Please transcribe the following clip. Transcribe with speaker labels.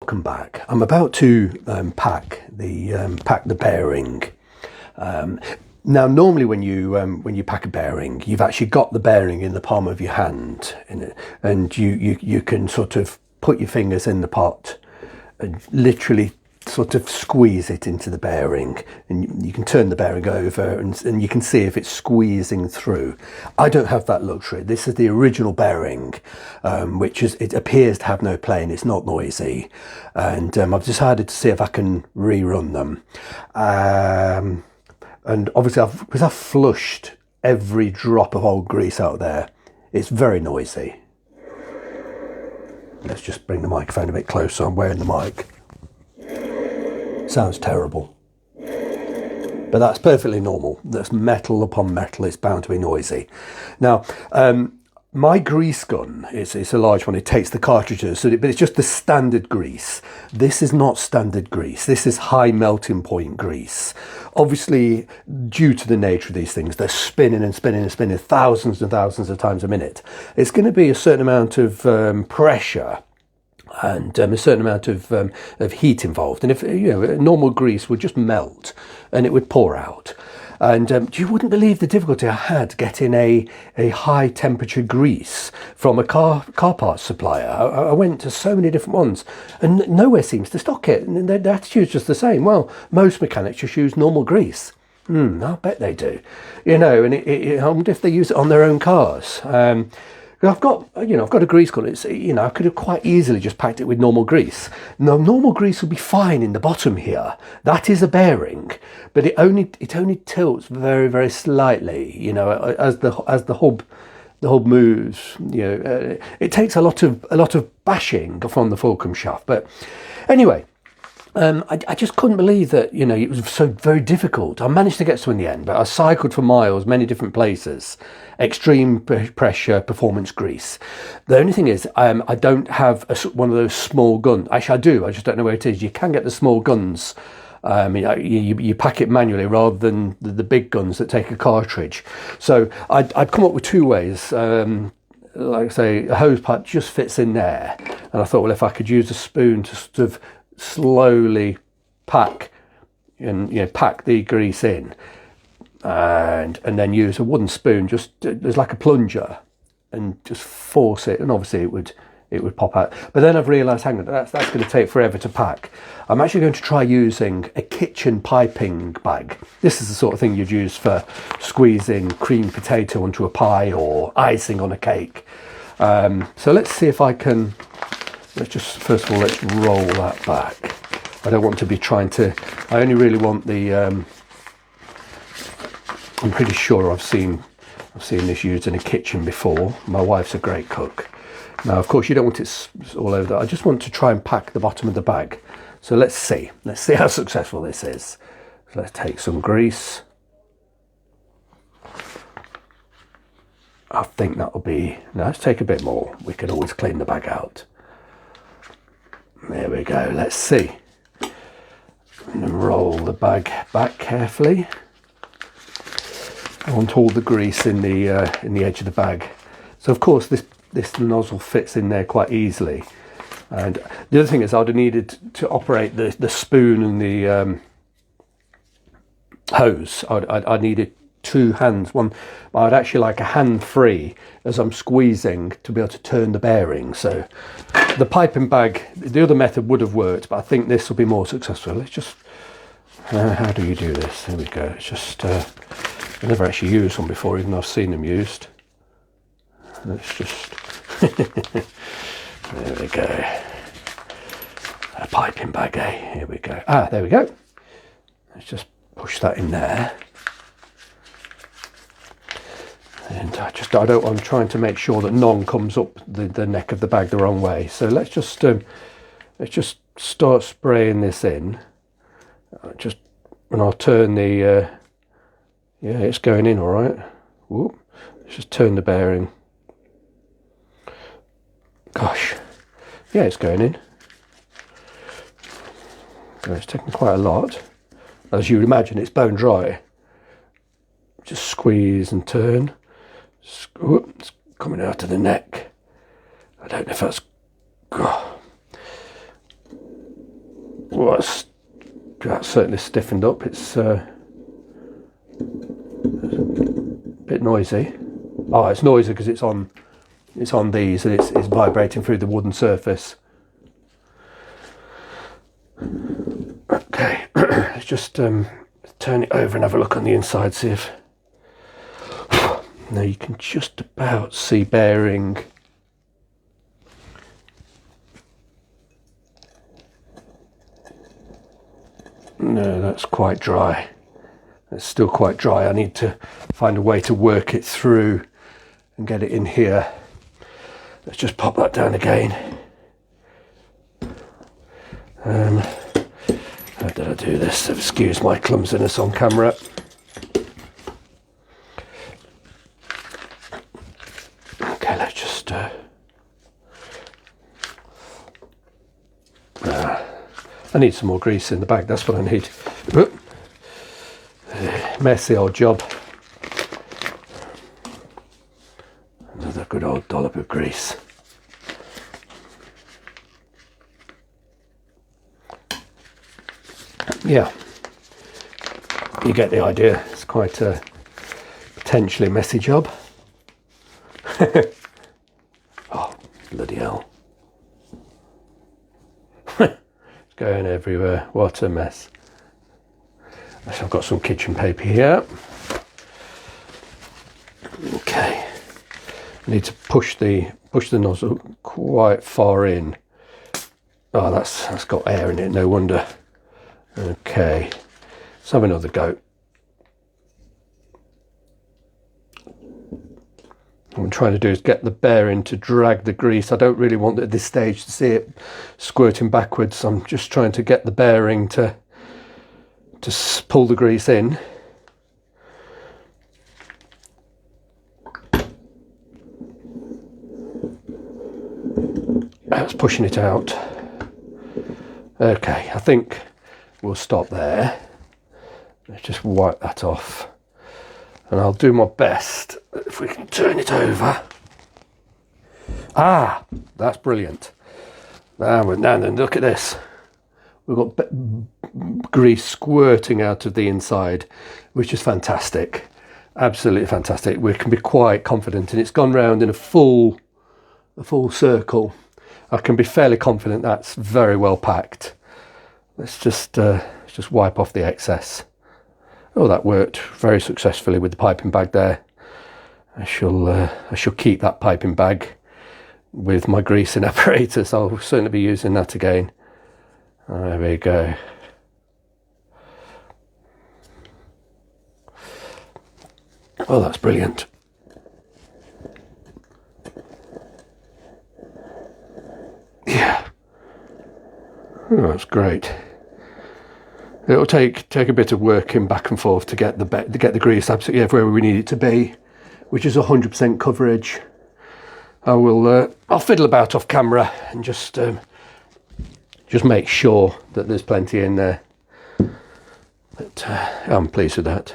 Speaker 1: welcome back. I'm about to pack the bearing. Now, normally when you pack a bearing, you've actually got the bearing in the palm of your hand, and you can sort of put your fingers in the pot and literally sort of squeeze it into the bearing, and you can turn the bearing over and you can see if it's squeezing through. I don't have that luxury. This is the original bearing, it appears to have no plane. It's not noisy, and I've decided to see if I can rerun them. And obviously because I've flushed every drop of old grease out there, it's very noisy. Let's just bring the microphone a bit closer. I'm wearing the mic. Sounds terrible, but that's perfectly normal. That's metal upon metal. It's bound to be noisy. Now, my grease gun it's a large one. It takes the cartridges, but it's just the standard grease. This is not standard grease. This is high melting point grease. Obviously, due to the nature of these things, they're spinning and spinning and spinning thousands and thousands of times a minute. It's going to be a certain amount of pressure and a certain amount of heat involved. And if normal grease would just melt and it would pour out. And you wouldn't believe the difficulty I had getting a high temperature grease from a car parts supplier. I went to so many different ones and nowhere seems to stock it. And their attitude's just the same. Well, most mechanics just use normal grease. I bet they do. And I wonder if they use it on their own cars. I've got a grease gun. It's, I could have quite easily just packed it with normal grease. Now, normal grease will be fine in the bottom here. That is a bearing, but it only tilts very, very slightly. As the hub moves. It takes a lot of bashing from the Fulcrum shaft. But anyway. I just couldn't believe that, it was so very difficult. I managed to get some in the end, but I cycled for miles, many different places, extreme pressure, performance grease. The only thing is, I don't have one of those small guns. Actually, I do. I just don't know where it is. You can get the small guns. You pack it manually rather than the big guns that take a cartridge. So I'd come up with two ways. Like I say, a hose pipe just fits in there. And I thought, well, if I could use a spoon to sort of slowly pack the grease in, and then use a wooden spoon just as like a plunger and just force it, and obviously it would pop out. But then I've realised, hang on, that's going to take forever to pack. I'm actually going to try using a kitchen piping bag. This is the sort of thing you'd use for squeezing creamed potato onto a pie or icing on a cake. So let's see if I can. First of all, let's roll that back. I don't want to be I only really want the, I'm pretty sure I've seen this used in a kitchen before. My wife's a great cook. Now, of course, you don't want it all over there. I just want to try and pack the bottom of the bag. So let's see how successful this is. So let's take some grease. I think that'll be, now let's take a bit more. We can always clean the bag out. There we go. Let's see. And then roll the bag back carefully. I want all the grease in the edge of the bag. So of course this nozzle fits in there quite easily. And the other thing is, I'd have needed to operate the spoon and the hose. I needed two hands. One, I'd actually like a hand free as I'm squeezing to be able to turn the bearing. So the piping bag, the other method would have worked, but I think this will be more successful. Let's just, how do you do this? There we go. It's just, I've never actually used one before, even though I've seen them used. Let's just, there we go. A piping bag, eh? Here we go. There we go. Let's just push that in there. And I'm trying to make sure that none comes up the neck of the bag the wrong way. So let's just start spraying this in. And I'll turn the, yeah, it's going in all right. Whoop. Let's just turn the bearing. Gosh, yeah, it's going in. So it's taking quite a lot. As you would imagine, it's bone dry. Just squeeze and turn. Whoop, it's coming out of the neck. I don't know if that's. Well, that's certainly stiffened up. It's a bit noisy. Oh, it's noisy because it's on these and it's vibrating through the wooden surface. Okay, let's just turn it over and have a look on the inside, see if... Now you can just about see bearing. No, that's quite dry. It's still quite dry. I need to find a way to work it through and get it in here. Let's just pop that down again. How did I do this? Excuse my clumsiness on camera. Okay, let's just... I need some more grease in the bag, that's what I need. Messy old job. Another good old dollop of grease. Yeah, you get the idea. It's quite a potentially messy job. Oh, bloody hell. It's going everywhere. What a mess. So I've got some kitchen paper here. Okay. I need to push the nozzle quite far in. Oh, that's got air in it, no wonder. Okay, let's have another go. What I'm trying to do is get the bearing to drag the grease. I don't really want at this stage to see it squirting backwards. I'm just trying to get the bearing to pull the grease in. That's pushing it out. Okay, I think we'll stop there. Let's just wipe that off. And I'll do my best if we can turn it over. Ah, that's brilliant. Now then, look at this. We've got grease squirting out of the inside, which is fantastic. Absolutely fantastic. We can be quite confident, and it's gone round in a full circle. I can be fairly confident that's very well packed. Let's just wipe off the excess. Oh, that worked very successfully with the piping bag there. I shall keep that piping bag with my greasing apparatus. I'll certainly be using that again. There we go. Oh, that's brilliant. Yeah. Oh, that's great. It'll take a bit of working back and forth to get the grease absolutely everywhere we need it to be, which is 100% coverage. I'll fiddle about off camera and just make sure that there's plenty in there. But I'm pleased with that.